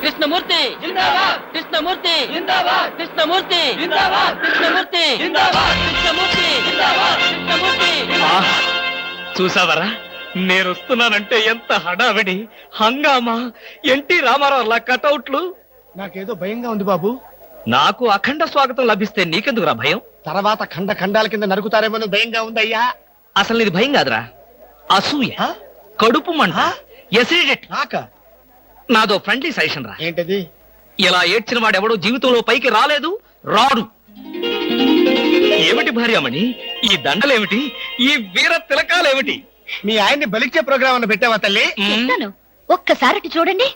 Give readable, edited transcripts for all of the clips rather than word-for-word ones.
కృష్ణమూర్తి జిందాబాద్, కృష్ణమూర్తి జిందాబాద్, కృష్ణమూర్తి జిందాబాద్, కృష్ణమూర్తి జిందాబాద్, కృష్ణమూర్తి జిందాబాద్, కృష్ణమూర్తి. చూసావరా, నేను వస్తున్నానంటే ఎంత హడావిడి, హంగామా, ఎన్టీ రామారావు కటౌట్లు. నాకేదో భయంగా ఉంది బాబు. నాకు అఖండ స్వాగతం లభిస్తే నీకెందుకురా భయం? తర్వాత ఖండ ఖండాల కింద నరుకుతారేమో భయంగా ఉందయ్యా. అసలు ఇది భయం కాదురా, అసూయ, కడుపు మంట, ఎసిడిటీ. నాదో ఫ్రెండ్లీ సజెషన్ రా. ఏంటది? ఇలా ఏడ్చిన వాడెవడో జీవితంలో పైకి రాలేదు, రాడు. ఏమిటి భార్యమణి ఈ దండలేమిటి, ఈ వీర తిలకాలేమిటి? మీ ఆయన్ని బలిచ్చే ప్రోగ్రామ్ అన్న పెట్టావా తల్లి? ఒక్కసారి చూడండి.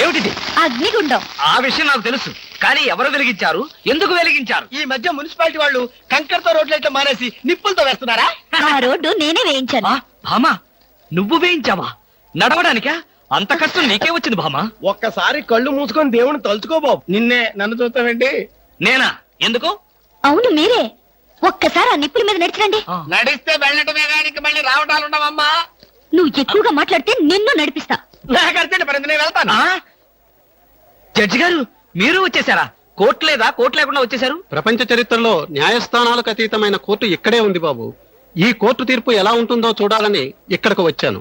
ఏమిటి? అగ్నిగుండం. ఆ విషయం నాకు తెలుసు, కానీ ఎవరు వెలిగించారు, ఎందుకు వెలిగించారు? ఈ మధ్య మున్సిపాలిటీ వాళ్ళు కంకర్తో రోడ్లైతే మానేసి నిప్పులతో వేస్తున్నారా? ఆ రోడ్డు నేనే వేయించాను. భామా, నువ్వు వేయించావా? నడవడానికా? అంత కష్టం నీకే వచ్చింది భామా? ఒక్కసారి కళ్ళు మూసుకొని దేవుని తలుచుకో బాబు. నిన్నే నన్ను చూస్తావేంటి? నేనా? ఎందుకు? అవును మీరే. ఒక్కసారి ఆ నిప్పుల మీద నడిచిరండి. నడిస్తే వెళ్ళటమే కానీ మళ్ళీ రావటాలు ఉండవమ్మా. నువ్వు ఎక్కువగా మాట్లాడితే నిన్ను నడిపిస్తా. నేను వెళ్తాను. జడ్జి గారు, మీరు వచ్చేసారా? కోర్టు లేదా? కోర్టు లేకుండా వచ్చేసారు? ప్రపంచ చరిత్రలో న్యాయస్థానాలకు అతీతమైన కోర్టు ఇక్కడే ఉంది బాబు. ఈ కోర్టు తీర్పు ఎలా ఉంటుందో చూడాలని ఇక్కడికి వచ్చాను.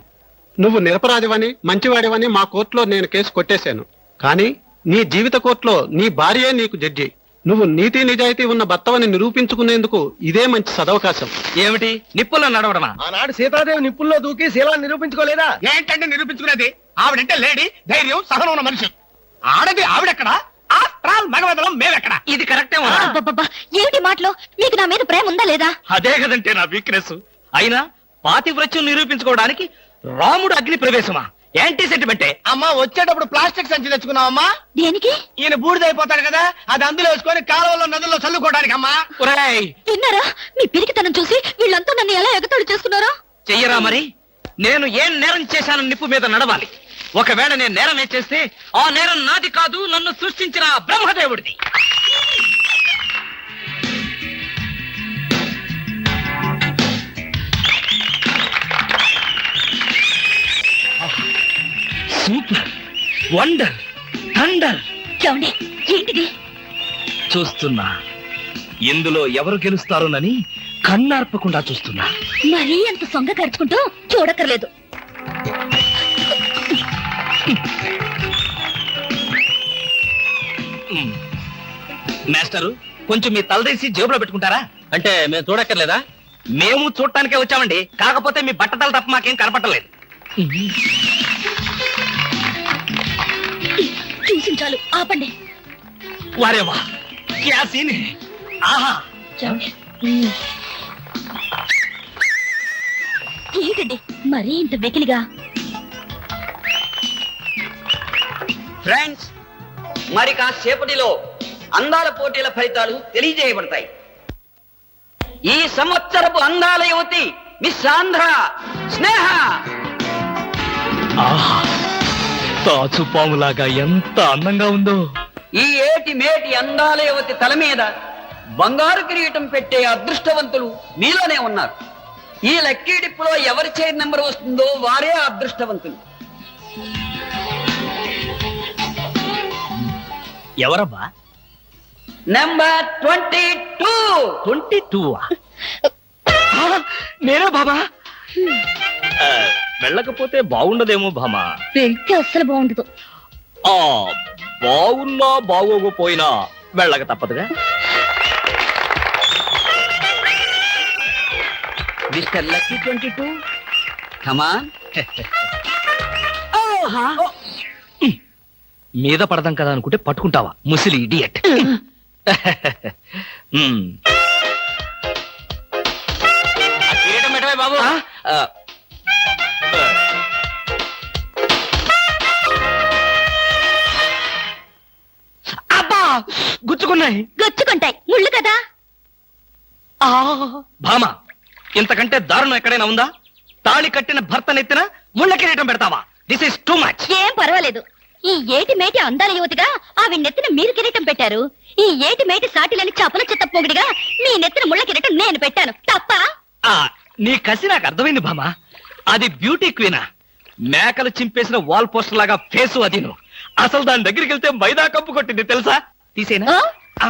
నువ్వు నిరపరాధివని, మంచివాడివని మా కోర్టులో నేను కేసు కొట్టేశాను. కానీ నీ జీవిత కోర్టులో నీ భార్యే నీకు జడ్జి. నువ్వు నీతి నిజాయితీ ఉన్న భర్తవని నిరూపించుకునేందుకు ఇదే మంచి సదవకాశం. ఏమిటి నిప్పుల్లో నడవడమా? ఆనాడు సీతాదేవి నిప్పుల్లో దూకి శీలాన్ని నిరూపించుకోలేదా? ఏంటంటే నిరూపించుకునేది? ఆవిడంటే లేడీ, ధైర్యం, సహనం ఉన్న మనిషి. ఆడది ఆవిడెక్కడ, మగవదలం మేమెక్కడ? ఇది కరెక్టే. ఏమిటి మాటలో? మీకు నా మీద ప్రేమ ఉందా లేదా? అదే కదంటే నా వీక్నెస్. అయినా పాతివ్రత్యం నిరూపించుకోవడానికి రాముడు అగ్ని ప్రవేశమా? యాంటీ సెంటిమెంటే. అమ్మా, వచ్చేటప్పుడు ప్లాస్టిక్ సంచి తెచ్చుకున్నావమ్మా. దేనికి? ఈయన బూడిదైపోతాడు కదా, అది అందులో వేసుకొని కాలువలో నదుల్లో చల్లుకోవడానికి అమ్మా. విన్నారా? మీ పిరికితనం చూసి వీళ్ళంతా నన్ను ఎలా ఎగతాళి చేస్తున్నారో. చెయ్యరా మరి? నేను ఏం నేరం చేశానని నిప్పు మీద నడవాలి. ఒకవేళ నేను నేరం చేస్తే ఆ నేరం నాది కాదు, నన్ను సృష్టించిన బ్రహ్మదేవుడిది. Super, wonder, thunder. ఏంటిది? చూస్తున్నా, ఇందులో ఎవరు గెలుస్తారోనని కన్నార్పకుండా చూస్తున్నా. మరీ అంత సొంగ ఖర్చుకుంటూ చూడక్కర్లేదు. మాస్టరు, కొంచెం మీ తలదీసి జేబులో పెట్టుకుంటారా? అంటే మేము చూడక్కర్లేదా? మేము చూడటానికే వచ్చామండి, కాకపోతే మీ బట్టతలు తప్ప మాకేం కనపట్టలేదు. చూసి చాలు, ఆపండి. వారేవా, క్యా సీన్ హై. ఆహా, ఏంటండి మరీ ఇంత వెకిలిగా? ఫ్రెండ్స్, మరి కాసేపటిలో అందాల పోటీల ఫలితాలు తెలియజేయబడతాయి. ఈ సంవత్సరపు అందాల యువతి మిస్ ఆంధ్ర స్నేహ. ఆహా, తాచుపాములాగా ఎంత అందంగా ఉందో. ఈ ఏటి మేటి అందాల యువతి తల మీద బంగారు కిరీటం పెట్టే అదృష్టవంతులు మీలోనే ఉన్నారు. ఈ లక్కీ డిప్పులో ఎవరి చైర్ నెంబర్ వస్తుందో వారే అదృష్టవంతులు. ఎవరబ్బా? నెంబర్ 22. 22? నేనే బాబా. వెళ్ళకపోతే బాగుండదేమో భామా. వెళ్తే అస్సలు బాగుండదు. బాగున్నా బాగోకపోయినా వెళ్ళక తప్పదుగా. మిస్టర్ లక్కీ 22, కమాన్. మీద పడదాం కదా అనుకుంటే పట్టుకుంటావా ముసిలి ఇడియట్. బాబు, అబ్బా, గుచ్చుకున్నాయి. గచ్చుకుంటాయి, ముళ్ళు కదా. భామా, ఇంతకంటే దారుణం ఎక్కడైనా ఉందా? తాళి కట్టిన భర్త నెత్తిన ముళ్ళ కిరీటం పెడతావా? This is too much. ఏం పర్వాలేదు. ఈ ఏటి మేటి అందాల యువతిగా ఆవి నెత్తిన మీరు కిరీటం పెట్టారు. ఈ ఏటి మేటి సాటిలని చపల చెత్త పొగిడిగా మీ నెత్తిన ముళ్ళ కిరీటం నేను పెట్టాను. తప్ప? నీ కసి నాకు అర్థమైంది భామా. అది బ్యూటీ క్వీనా? మేకలు చింపేసిన వాల్ పోస్టర్ లాగా ఫేసు అది అసలు దాని దగ్గరికి వెళ్తే మైదా కప్పు కొట్టింది తెలుసా? తీసేనా? ఆ?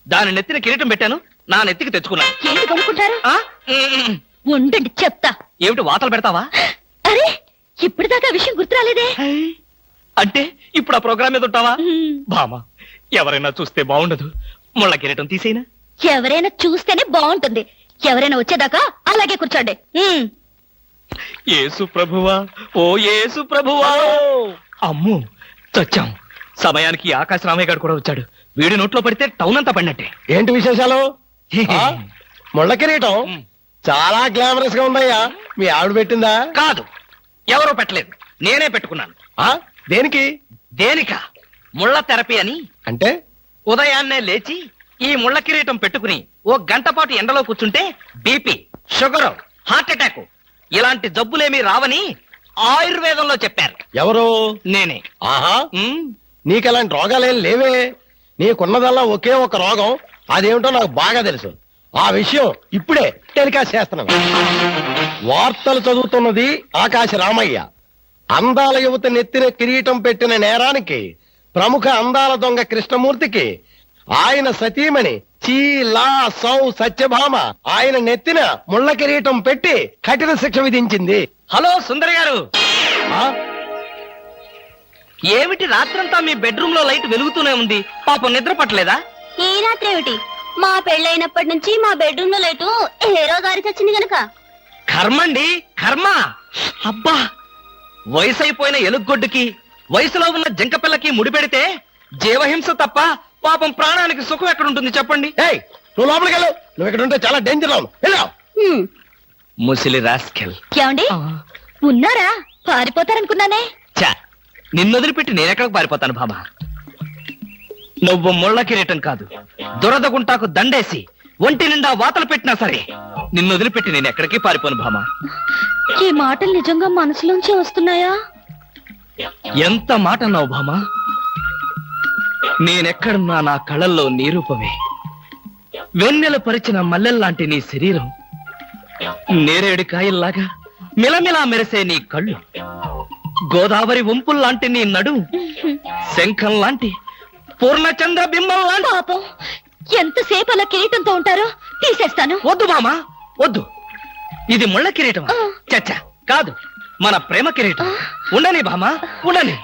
దాని నెత్తిన కిరీటం పెట్టాను, నా నెత్తికి తెచ్చుకున్నాను. ఏంటి కొనుక్కుంటారు? ఆ? ఉమ్. ఉండండి చెప్తా. ఏమిటి వాతలు పెడతావా? అరే ఇప్పటిదాకా విషయం గుర్తు రాలేదే. అంటే ఇప్పుడు ఆ ప్రోగ్రామ్ మీద ఉంటావా? ఉమ్, బామా, ఎవరైనా చూస్తే బాగుండదు. ముళ్ళ కిరీటం తీసేనా? ఎవరైనా చూస్తేనే బాగుంటుంది. ఎవరైనా వచ్చేదాకా అలాగే కూర్చోండి. ఉమ్, యేసు ప్రభువా, ఓ యేసు ప్రభువా. అమ్ము, చచ్చాం. సమయానికి ఆకాశ రామయ్య గారు కూడా వచ్చాడు. వీడి నోట్లో పడితే టౌన్ అంతా పడినట్టే. ఏంటి విశేషాలు? ముళ్ళ కిరీటం చాలా గ్లామరస్ గా ఉందయ్యా. మీ ఆవిడ పెట్టిందా? కాదు, ఎవరో పెట్టలేదు, నేనే పెట్టుకున్నాను. దేనికి? దేనిక? ముళ్ళ థెరపీ అని. అంటే ఉదయాన్నే లేచి ఈ ముళ్ళ కిరీటం పెట్టుకుని ఓ గంట పాటు ఎండలో కూర్చుంటే బీపీ, షుగర్, హార్ట్ అటాక్ ఇలాంటి జబ్బులేమీ రావని ఆయుర్వేదంలో చెప్పారు. ఎవరు? నేనే. ఆహా, ఉమ్, నీకెలాంటి రోగాలేం లేవే. నీకున్నదల్లా ఒకే ఒక రోగం. అదేమిటో నాకు బాగా తెలుసు. ఆ విషయం ఇప్పుడే టెలికాస్ట్ చేస్తున్నాను. వార్తలు చదువుతున్నది ఆకాశ రామయ్య. అందాల యువత నెత్తిన కిరీటం పెట్టిన నేరానికి ప్రముఖ అందాల దొంగ కృష్ణమూర్తికి ఆయన సతీమణి చీలా సౌ సత్యభామ ఆయన నెత్తిన ముళ్ళ కిరీటం పెట్టి కఠిన శిక్ష విధించింది. హలో సుందరి గారు, ఆ? ఏమిటి రాత్రంతా మీ బెడ్రూమ్ లో లైట్ వెలుగుతూనే ఉంది? పాపం నిద్ర పట్టలేదా? ఈ రాత్రి ఏమిటి? మా పెళ్ళైనప్పటి నుంచి మా బెడ్రూమ్ లో లేటు హీరో గారి చచ్చింది గనక. కర్మండి, కర్మ. అబ్బా, వయసు అయిపోయిన ఎలుగొడ్డుకి వయసులో ఉన్న జంక పిల్లకి ముడిపెడితే జీవహింస తప్ప పాపం ప్రాణానికి సుఖం ఎక్కడుంటుంది చెప్పండి? ఏయ్, నువ్వు లోపలికి వెళ్ళు. నువ్వు ఇక్కడ ఉంటే చాలా డేంజర్ లో ఉన్నావు. హ్మ్, ముసిలి రాస్కెల్. ఏమండి ఉన్నారా? పారిపోతారనుకున్నానే. చా, నిన్నొదిలిపెట్టి నేనెక్కడికి పారిపోతాను బామా? నువ్వు ముళ్ళ కిరీటం కాదు, దురద గుంటాకు దండేసి ఒంటి నిండా వాతలు పెట్టినా సరే నిన్ను వదిలిపెట్టి నేను ఎక్కడికి పారిపోను భామా. ఈ మాటలు నిజంగా మనసులోంచి వస్తున్నాయా? ఎంత మాట అన్నావు భామా. నేనెక్కడున్నా నా కళ్ళల్లో నీ రూపమే. వెన్నెల పరిచిన మల్లెల్లాంటి నీ శరీరం, నేరేడు కాయల్లాగా మిలమిలా మెరిసే నీ కళ్ళు, గోదావరి వంపుల్లాంటి నీ నడు, శంఖం లాంటి పూర్ణచంద్ర బింబం లాంటి. పాపం, ఎంతసేపు అలా కిరీటంతో ఉంటారో తీసేస్తాను. వద్దు మామా, వద్దు. ఇది ముళ్ళ కిరీటమా? చచ్చా, కాదు, మన ప్రేమ కిరీటం. ఉండని భామా, ఉండని,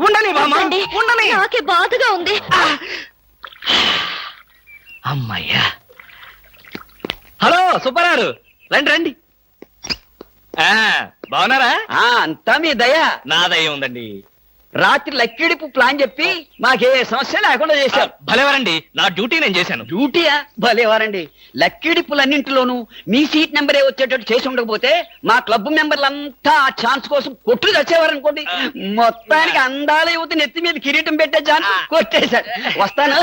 ఉండని భామా, వద్దండి, ఉండని. నాకే బాధగా ఉంది. అమ్మయ్యా. హలో సుబ్బారావు, రండి రండి. బాగున్నారా? అంతా మీ దయ. నా దయ ఉందండి. రాత్రి లక్కిడిపు ప్లాన్ చెప్పి మాకే సమస్య లేకుండా చేశారు. భలేవారండి, నా డ్యూటీ నేను చేశాను. డ్యూటీయా? భలేవారండి. లక్కిడిపులన్నింటిలోనూ మీ సీట్ నెంబరే వచ్చేటట్టు చేసి ఉండకపోతే మా క్లబ్ మెంబర్లంతా ఆ ఛాన్స్ కోసం కొట్టుకు వచ్చేవారనుకోండి. మొత్తానికి అందాల యువతి నెత్తి మీద కిరీటం పెట్టే ఛాన్స్ కొట్టేశారు. వస్తాను.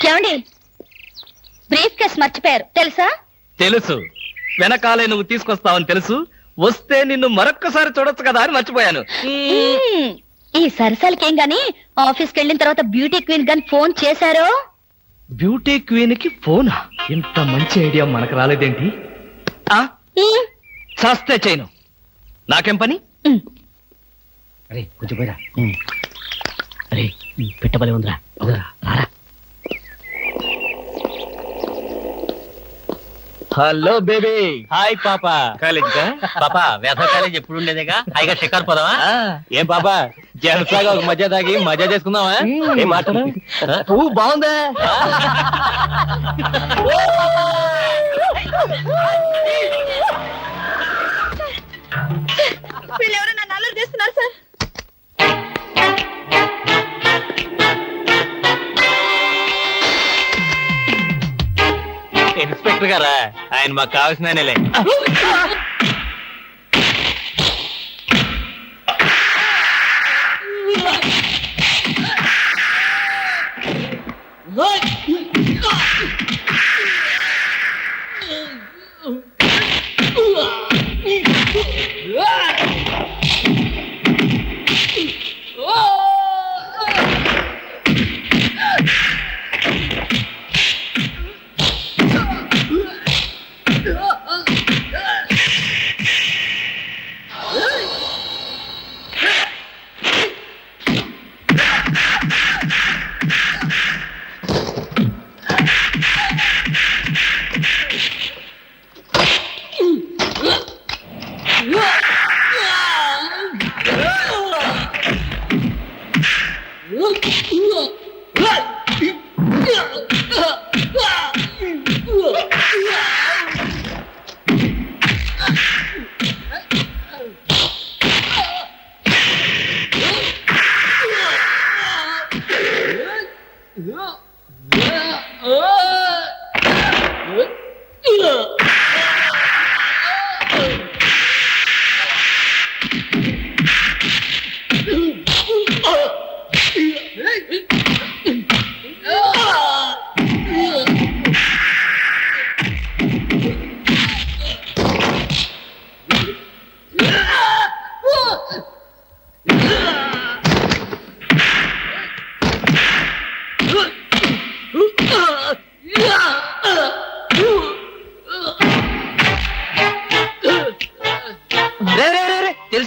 ఏమండి, బ్రీఫ్ కేస్ మర్చిపోయారు తెలుసా? తెలుసు, వెనకాలే నువ్వు తీసుకొస్తావని తెలుసు. వస్తే నిన్ను మరొక్కసారి చూడొచ్చు కదా అని మర్చిపోయాను. ఈ సరసాలకేం గాని ఆఫీస్కి వెళ్ళిన తర్వాత బ్యూటీ క్వీన్ గాని ఫోన్ చేశారో? బ్యూటీ క్వీన్ కి ఫోనా? ఇంత మంచి ఐడియా మనకు రాలేదేంటి? చేస్తే చేయను, నాకేం పని? అరే కొంచెం పోయిరా. అరే పెట్టబలే ఉందిరా. రారా. Hello baby. హాయ్ పాపా. కాలేజ్ పాపా, వేసవ కాలేజ్ ఎప్పుడు ఉండేదేగా. హాయిగా షికారు పోదామా? ఏం పాపా, జలసాగా ఒక మధ్య తాగి మజా చేసుకుందామా? ఏం మాట పువ్వు బాగుందా? వీళ్ళెవరో నన్ను అల్లరి చేస్తున్నారు సార్. ఇన్స్పెక్టర్ గారా? ఆయన మాకు కావాల్సిన ఆయనలే. Oh! తెలిసిన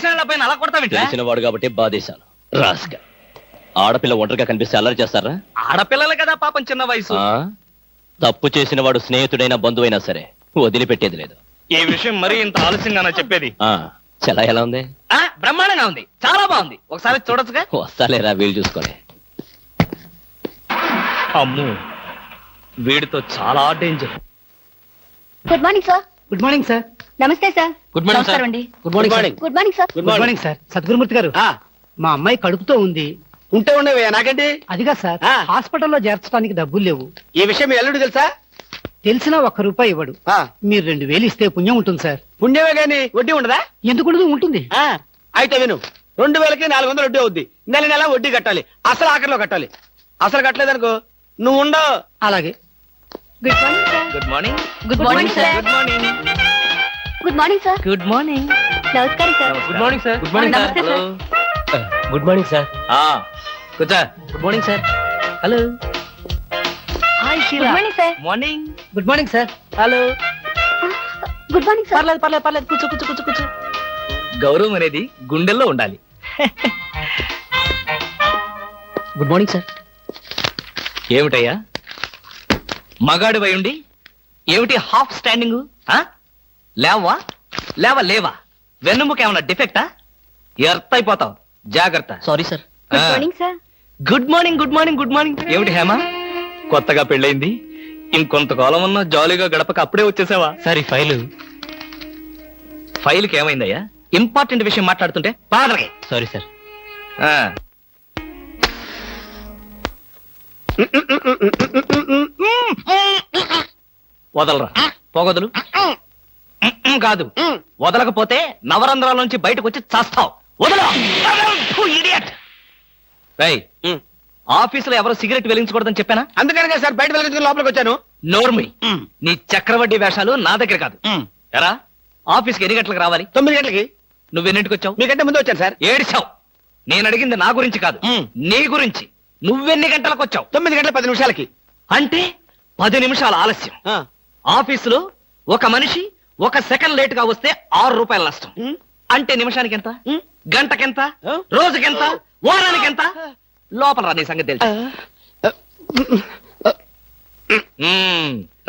వాళ్ళ పైన అలా కొడతావింట తెలిసిన వాడు కాబట్టి బాధేశాను రాస్గా. ఆడపిల్ల ఒంటరిగా కనిపిస్తే అల్లరి చేస్తారా? ఆడపిల్లలు కదా పాపం చిన్న వయసు. ఆ? తప్పు చేసిన వాడు స్నేహితుడైన బంధువైనా సరే వదిలిపెట్టేది లేదు. ఈ విషయం మరీ ఇంత ఆలస్యంగా చెప్పేది. ఆ చలా ఎలా ఉంది? బ్రహ్మాండంగా ఉంది, చాలా బాగుంది. ఒకసారి చూడొచ్చుగా? వస్తాలేరా వీలు చూసుకొని. అమ్ము, వీడితో చాలా danger. Good morning sir. Good morning sir. నమస్తే సార్. Good morning sir. నమస్కారం అండి. Good morning sir. Good morning sir. Good morning sir. Sadgurumurthy గారు, మా అమ్మాయి కడుపుతో ఉంది. ఉంటే ఉండేవే నాకండి. అదిగా సార్, ఆ. హాస్పిటల్లో చేర్చడానికి డబ్బులు లేవు. ఈ విషయం మీ అల్లుడు తెలుసా? తెలిసినా ₹1 ఇవ్వడు. ఆ, మీరు 2000 ఇస్తే పుణ్యం ఉంటుంది సార్. పుణ్యమే గాని వడ్డీ ఉండదా? ఎందుకు ఉండదు? ఉంటుంది. ఆ, అయితే విను, 2000కి 400 వడ్డీ అవుద్ది. నెల నెల వడ్డీ కట్టాలి. అసలు ఆఖరిలో కట్టాలి. అసలు కట్టలేదనుకో నువ్వు ఉండవు. అలాగే. Good morning sir. Good morning. Good morning sir. Good morning. Good morning sir. Good morning. నమస్కారం sir. Good morning sir. Good morning నమస్తే సార్. Good morning sir. కూర్చో. Good morning sir. Hello. Hi good Sheela. Morning sir. Morning. Good morning sir. Hello. Good morning sir. పర్లేదు పర్లేదు పర్లేదు, కూర్చో కూర్చో కూర్చో కూర్చో. గౌరవం అనేది గుండెల్లో ఉండాలి. Good morning sir. ఏమిటయ్యా మగాడి ఉండి ఏమిటి హాఫ్ స్టాండింగ్? లేవా లేవా లేవా? వెన్నుముక ఏమన్నా డిఫెక్టా? ఎర్త్ అయిపోతావు, జాగ్రత్త. Sorry sir. Good morning sir. Good morning. Good morning. Good morning. ఏమిటి హేమ, కొత్తగా పెళ్ళైంది, ఇంకొంతకాలం ఉన్న జాలీగా గడపక అప్పుడే వచ్చేసావా? సార్ ఈ ఫైలు. ఫైల్కి ఏమైందయ్యా? ఇంపార్టెంట్ విషయం మాట్లాడుతుంటే పాదరగే. Sorry sir. వదలరా, పొగదులు. కాదు, వదలకపోతే నవరంధ్రాల నుంచి బయటకు వచ్చి చస్తావు. వదలరా. ఇడియట్. రేయ్, ఆఫీసులో ఎవరో సిగరెట్ వెలిగించకూడదని చెప్పానా? అందుకనే సార్ బయట వెళ్ళి లోపలికి వచ్చాను. నోర్మి, నీ చక్రవడ్డీ వేషాలు నా దగ్గర కాదు. ఎరా, ఆఫీస్కి ఎన్ని గంటలకు రావాలి? 9 గంటలకి. నువ్వెన్నింటికి వచ్చావు? మీకంటే ముందు వచ్చాను సార్. ఏడిచావు. నేను అడిగింది నా గురించి కాదు, నీ గురించి. నువ్వెన్ని గంటలకు వచ్చావు? 9 గంటల 10 నిమిషాలకి. అంటే 10 నిమిషాల ఆలస్యం. ఆఫీసులో ఒక మనిషి 1 సెకండ్ లేట్ గా వస్తే ₹6 నష్టం. అంటే నిమిషానికి ఎంత? గంటకెంత? రోజుకెంత? వారానికెంత? లోపల రా, నీ సంగతి తెలుసు.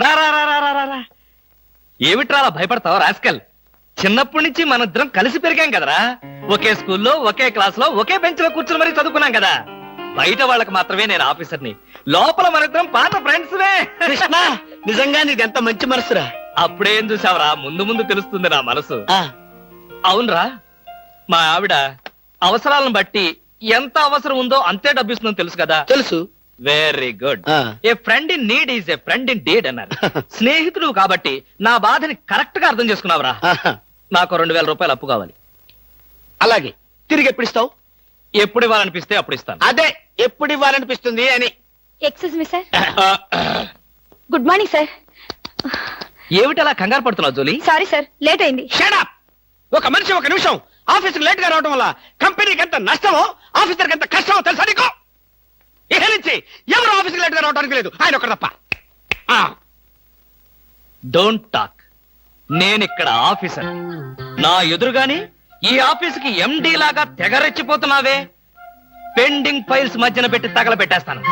రా రా రా రా రా రా రా. ఏమిట్రా అలా భయపడతావు రాస్కల్? చిన్నప్పటి నుంచి మనిద్దరం కలిసి పెరిగాం కదరా. ఒకే స్కూల్లో, ఒకే క్లాస్ లో, ఒకే బెంచ్ లో కూర్చుని మరీ చదువుకున్నాం కదా. బయట వాళ్ళకి మాత్రమే నేను ఆఫీసర్ని, లోపల మనిద్దరం పాత ఫ్రెండ్స్. కృష్ణ, నిజంగా నీది ఎంత మంచి మనసురా. అప్పుడేం చూసావురా, ముందు ముందు తెలుస్తుంది నా మనసు. అవునరా, మా ఆవిడ అవసరాలను బట్టి ఎంత అవసరం ఉందో అంతే డబ్బిస్తుందని తెలుసు కదా. తెలుసు. Very good. A friend in need is a friend in deed అన్నారు. స్నేహితుడు కాబట్టి నా బాధని కరెక్ట్ గా అర్థం చేసుకున్నావురా. నాకు ₹2000 అప్పు కావాలి. అలాగే. తిరిగి ఎప్పుడు ఇస్తావు? ఎప్పుడు ఇవ్వాలనిపిస్తే అప్పుడు ఇస్తాను. అదే, ఎప్పుడు ఇవ్వాలనిపిస్తుంది అని. Excuse me sir. Good morning sir. ఏమిటి అలా కంగారు పడుతున్నావు జోలీ? సారీ సార్, లేట్ అయింది. Shut up! ఒక మనిషి 1 నిమిషం ఆఫీసుకు లేట్ గా రావడం వల్ల కంపెనీకి ఎంత నష్టమో, ఆఫీసర్కి ఎంత కష్టమో తెలుసా నీకు? ఇక నుంచి ఎవరు ఆఫీసుకు లేట్ గా రావడానికి లేదు, ఆయన ఒకరు తప్ప. Don't talk. నేనిక్కడ ఆఫీసర్. నా ఎదురుగాని ఈ ఆఫీసుకి ఎండి లాగా తెగరెచ్చిపోతున్నావే. పెండింగ్ ఫైల్స్ మధ్యన పెట్టి తగలబెట్టేస్తాను.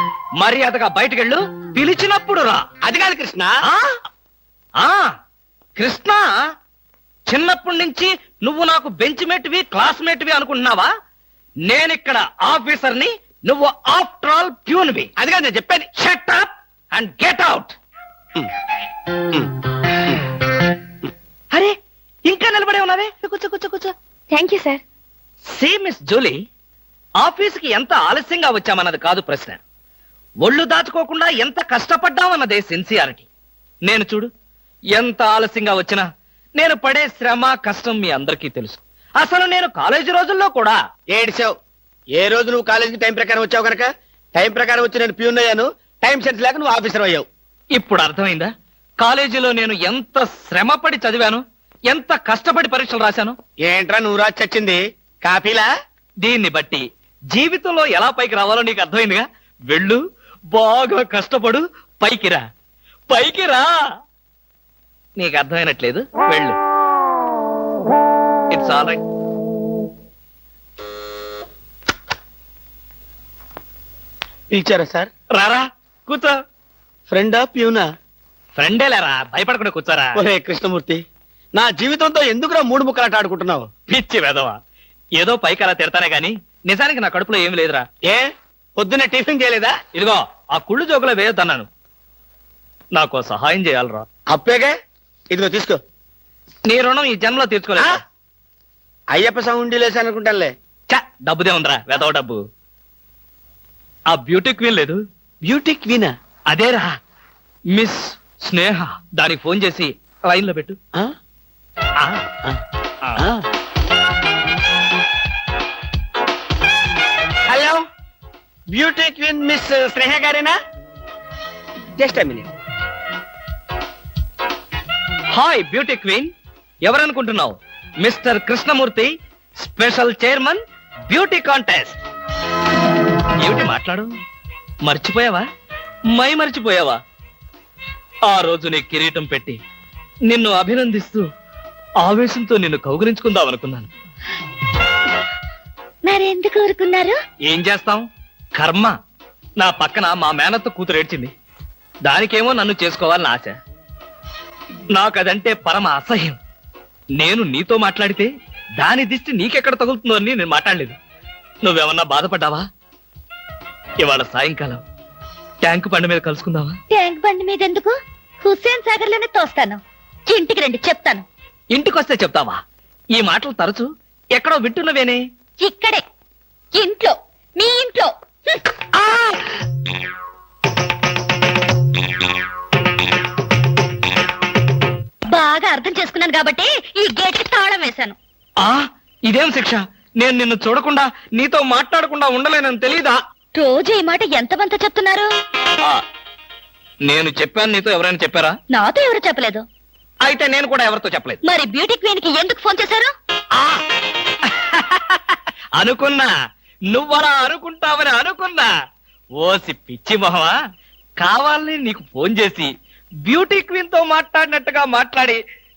మర్యాదగా బయటకెళ్ళు, పిలిచినప్పుడు రా. అది కాదు కృష్ణ. కృష్ణ, చిన్నప్పటి నుంచి నువ్వు నాకు బెంచ్ మేట్వి, క్లాస్మేట్వి అనుకుంటున్నావా? నేనిక్కడ ఆఫీసర్ని, నువ్వు ఆఫ్టర్ ఆల్ ప్యూన్వి. అదిగా నేను చెప్పేది. Shut up and get out. అరే ఇంకా నిలబడే ఉన్నావే, కూర్చో కూర్చో కూర్చో. Thank you sir. సి మిస్ జూలీ, ఆఫీసుకి ఎంత ఆలస్యంగా వచ్చామన్నది కాదు ప్రశ్న, ఒళ్ళు దాచుకోకుండా ఎంత కష్టపడ్డామన్నదే సిన్సియారిటీ. నేను చూడు, ఎంత ఆలస్యంగా వచ్చినా నేను పడే శ్రమ కష్టం మీ అందరికీ తెలుసు. అసలు నేను కాలేజీ రోజుల్లో కూడా ఏడిచావు. ఏ రోజు నువ్వు కాలేజీకి టైం ప్రకారం వచ్చావు కనుక టైం ప్రకారం వచ్చి నేను ప్యూన్ అయ్యాను. టైం సెన్స్ లేక నువ్వు ఆఫీసర్ అయ్యావు. ఇప్పుడు అర్థమైందా కాలేజీలో నేను ఎంత శ్రమపడి చదివాను, ఎంత కష్టపడి పరీక్షలు రాశాను. ఏంట్రా నువ్వు రాసి చచ్చింది కాపీలా? దీన్ని బట్టి జీవితంలో ఎలా పైకి రావాలో నీకు అర్థమైందిగా. వెళ్ళు, బాగా కష్టపడు, పైకి రా, పైకి రా. నీకు అర్థమైనట్లేదు, వెళ్ళు. It's all right. పిలిచారా సార్? రారా, కూర్చో. ఫ్రెండా ప్యూనా? ఫ్రెండే లేరా, భయపడకుండా కూర్చోరా. ఒరే కృష్ణమూర్తి, నా జీవితంతో ఎందుకురా మూడు ముక్కలాట ఆడుకుంటున్నావు? పిచ్చి వెదవా, ఏదో పైకి అలా తిడతానే గాని నిజానికి నా కడుపులో ఏమి లేదురా. ఏ పొద్దున్నే టిఫిన్ చేయలేదా? ఇదిగో ఆ కుళ్ళు జోకులో వేయొద్దన్నాను. నాకు సహాయం చేయాలరా. అప్పేగా, ఇదిగో తీసుకో. నీ రుణం ఈ జన్మలో తీర్చుకోలేదు. అయ్యప్ప సౌండి లేసానుకుంటానులే. చ, డబ్బుదే ఉందిరా, వెదవ డబ్బు. ఆ బ్యూటీ క్వీన్ లేదు, బ్యూటీ క్వీనా? అదేరా మిస్ స్నేహ. దానికి ఫోన్ చేసి లైన్ లో పెట్టు. ఆ, ఆ. Hello, beauty queen miss Sneha గారేనా? Just minute. Hi beauty queen, ఎవరనుకుంటున్నావు? Mister Krishnamurthy, special chairman, beauty contest. ఏమిటి మాట్లాడు, మర్చిపోయావా? మర్చిపోయావా? ఆ రోజు నీ కిరీటం పెట్టి నిన్ను అభినందిస్తూ ఆవేశంతో నిన్ను కౌగిలించుకుందాం అనుకున్నాను. మరెందుకు ఊరుకున్నారు? ఏం చేస్తాం, కర్మ. నా పక్కన మా మేనత్త కూతురు ఏడ్చింది, దానికేమో నన్ను చేసుకోవాలని ఆశ. నాకదంటే పరమ అసహ్యం. నేను నీతో మాట్లాడితే దాని దిష్టి నీకెక్కడ తగులుతుందో అని నేను మాట్లాడలేదు. నువ్వేమన్నా బాధపడ్డావా? ఇవాళ సాయంకాలం ట్యాంకు బండి మీద కలుసుకుందావా? ట్యాంక్ బండి మీద ఎందుకు? హుస్సేన్ సాగర్ లోనే తోస్తాను. ఇంటికి రండి, చెప్తాను. ఇంటికొస్తే చెప్తావా? ఈ మాటలు తరచు ఎక్కడో వింటున్నవేనే. ఇక్కడే, ఇంట్లో, మీ ఇంట్లో. బాగా అర్థం చేసుకున్నాను కాబట్టి ఈ గేట్ కి తాళం వేశాను. ఆ, ఇదేం శిక్ష? నేను నిన్ను చూడకుండా నీతో మాట్లాడకుండా ఉండలేనని తెలీదా? రోజు ఈ మాట ఎంతమంత చెప్తున్నారు? ఆ, నేను చెప్పాను, నీతో ఎవరైనా చెప్పారా? నాతో ఎవరు చెప్పలేదు. అయితే నేను కూడా ఎవరితో చెప్పలేదు. మరి బ్యూటీ క్వీన్ కి ఎందుకు ఫోన్ చేశారు? అనుకున్నా, నువ్వలా అనుకుంటావని అనుకున్నా. ఓసి పిచ్చి మొహమా, కావాలని నీకు ఫోన్ చేసి బ్యూటీ క్వీన్ తో మాట్లాడినట్టుగా మాట్లాడి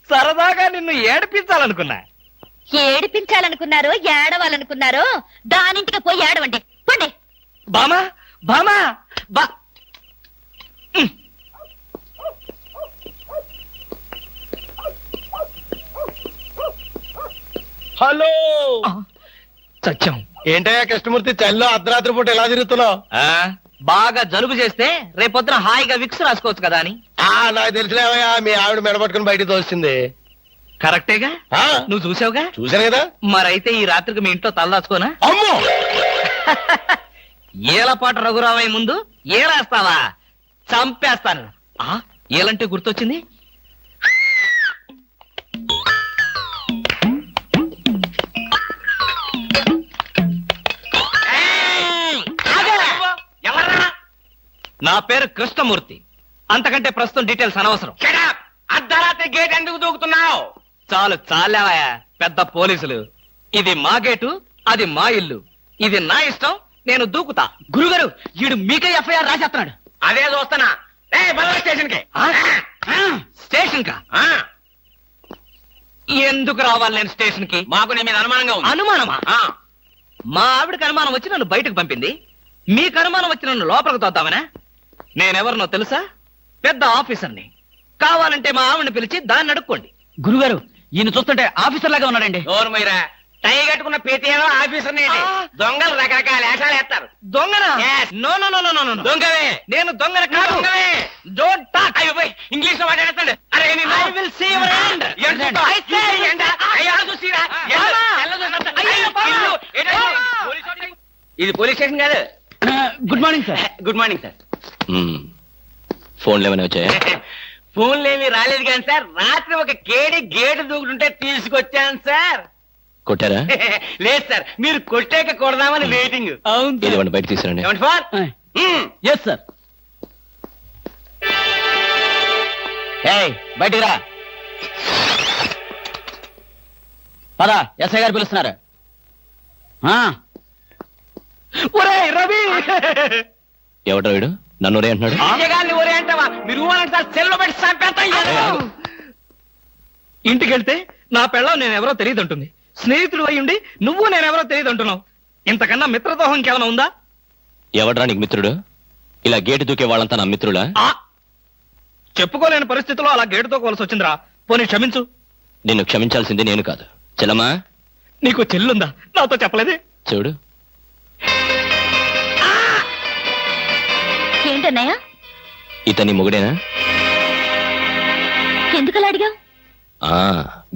సరదాగా నిన్ను ఏడిపించాలనుకున్నా. ఏడిపించాలనుకున్నారు, ఏడవాలనుకున్నారు. దానింటికి పోయి ఏడవండి, పండి. బామా, బామా, బా. హలో, సత్యం. ఏంటయ్యా కృష్ణమూర్తి, చల్లో అర్ధరాత్రి పూట ఎలా తిరుగుతున్నావు? బాగా జలుబు చేస్తే రేపొద్దున హాయిగా విక్స్ రాసుకోవచ్చు కదా అని. నాకు తెలిసినవయ్యా, మీ ఆవిడ మెడపట్టుకుని బయటికి తోస్తుంది. కరెక్టేగా, ఆ, నువ్వు చూసావుగా. చూశాను కదా. మరైతే ఈ రాత్రికి మీ ఇంట్లో తలదాచుకోనా? అమ్మో, ఏలపాటు రఘురామయ్య ముందు ఏలేస్తావా? చంపేస్తాను. ఏలంటే గుర్తొచ్చింది. నా పేరు కృష్ణమూర్తి. అంతకంటే ప్రస్తుతం డీటెయిల్స్ అనవసరం. అర్ధరాత్రి గేట్ ఎందుకు దూకుతున్నావు? చాలు చాలావయ్యా, పెద్ద పోలీసులు. ఇది మా గేటు, అది మా ఇల్లు. ఇది నా ఇష్టం, నేను దూకుతా. గురుగారు, వీడు మీకే ఎఫ్ఐఆర్ రాసేస్తున్నాడు. అదే చూస్తున్నా. స్టేషన్ కి. స్టేషన్ కా? ఎందుకు రావాలి నేను స్టేషన్ కి? మాకు నీ మీద అనుమానంగా ఉంది. అనుమానమా? మా ఆవిడకి అనుమానం వచ్చి నన్ను బయటకు పంపింది. మీకు అనుమానం వచ్చి నన్ను లోపలికి తోద్దామనా? నేనెవరినో తెలుసా? పెద్ద ఆఫీసర్ని. కావాలంటే మా ఆవిడని పిలిచి దాన్ని అడుక్కోండి. గురుగారు, ఈయన చూస్తుంటే ఆఫీసర్ లాగా ఉన్నాడండి. నోరు మీరా, టై కట్టుకున్న ప్రతి ఏదో ఆఫీసర్ దొంగలు రకరకాల వేషాలు వేస్తారు. దొంగనా? Yes. No no no no no no. దొంగవే నేను దొంగన కాదు. దొంగవే. Don't talk. అయ్యో పోయ్, ఇంగ్లీష్ లో మాట్లాడతాడు. అరే నిన్ను- I will see your hand. ఏంటి చూస్తావ్? I say ఈ ఎండ, అయ్యో చూసిరా? ఎండ, బావా. తెల్ల చూస్తా. అయ్యో, అయ్యో, బావా. ఇల్లు, ఏంటండి? బావా. Police station. ఇది పోలీస్ స్టేషన్ కాదు. Good morning sir. Good morning sir. ఫోన్లు ఏమైనా వచ్చాయా? ఫోన్లు ఏమీ రాలేదు కానీ సార్, రాత్రి ఒక కేడి గేటు దూకుతుంటే తీసుకొచ్చాను సార్. కొట్టారా? లేదు సార్, మీరు కొట్టాక కొడదామని వెయిటింగ్. అవును ఇది ఇవ్వండి, బయట తీసుకురండి. ఏమండి ఫార్? Yes sir. ఏయ్ బయటికి రా. పద, ఎస్ఐ గారు పిలుస్తున్నారు. ఒరేయ్ రవి. ఎవడ్రా వీడు? నన్ను ఒరే అంటున్నాడు. విజయగారిని ఒరే అంటావా? మీరు ఊరంటే సార్ సెల్లో పెట్టి చంపేస్తాం. ఇంటికెళ్తే నా పెళ్ళం నేనెవరో తెలియదు అంటుంది. స్నేహితుడు అయ్యుండి నువ్వు నేనెవరో తెలియదు అంటున్నావు. ఇంతకన్నా మిత్రదోహం ఇంకేమైనా ఉందా? ఎవడ్రా నీకు మిత్రుడు? ఇలా గేటు దూకే వాళ్ళంతా నా మిత్రులా? ఆ చెప్పుకోలేని పరిస్థితిలో అలా గేటుతో కోల్సి వచ్చిందిరా. పోనీ క్షమించు. నిన్ను క్షమించాల్సింది నేను కాదు. చెల్లమ్మా, నీకు చెల్లుందా? నాతో చెప్పలేదే. చూడు, ఏంటన్నయ్య? ఇతని మొగుడేనా? ఎందుకలా అడిగావు? ఆ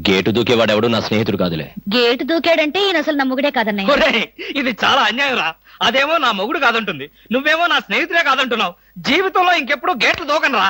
గేటు దూకేవాడెవడు నా స్నేహితుడు కాదులే. గేటు దూకాడంటే ఈయన అసలు నా మొగుడే కాదన్నయ్య. ఒరేయ్, ఇది చాలా అన్యాయం రా. అదేమో నా మొగుడు కాదంటుంది, నువ్వేమో నా స్నేహితుడే కాదంటున్నావు. జీవితంలో ఇంకెప్పుడు గేట్లు దూకనరా.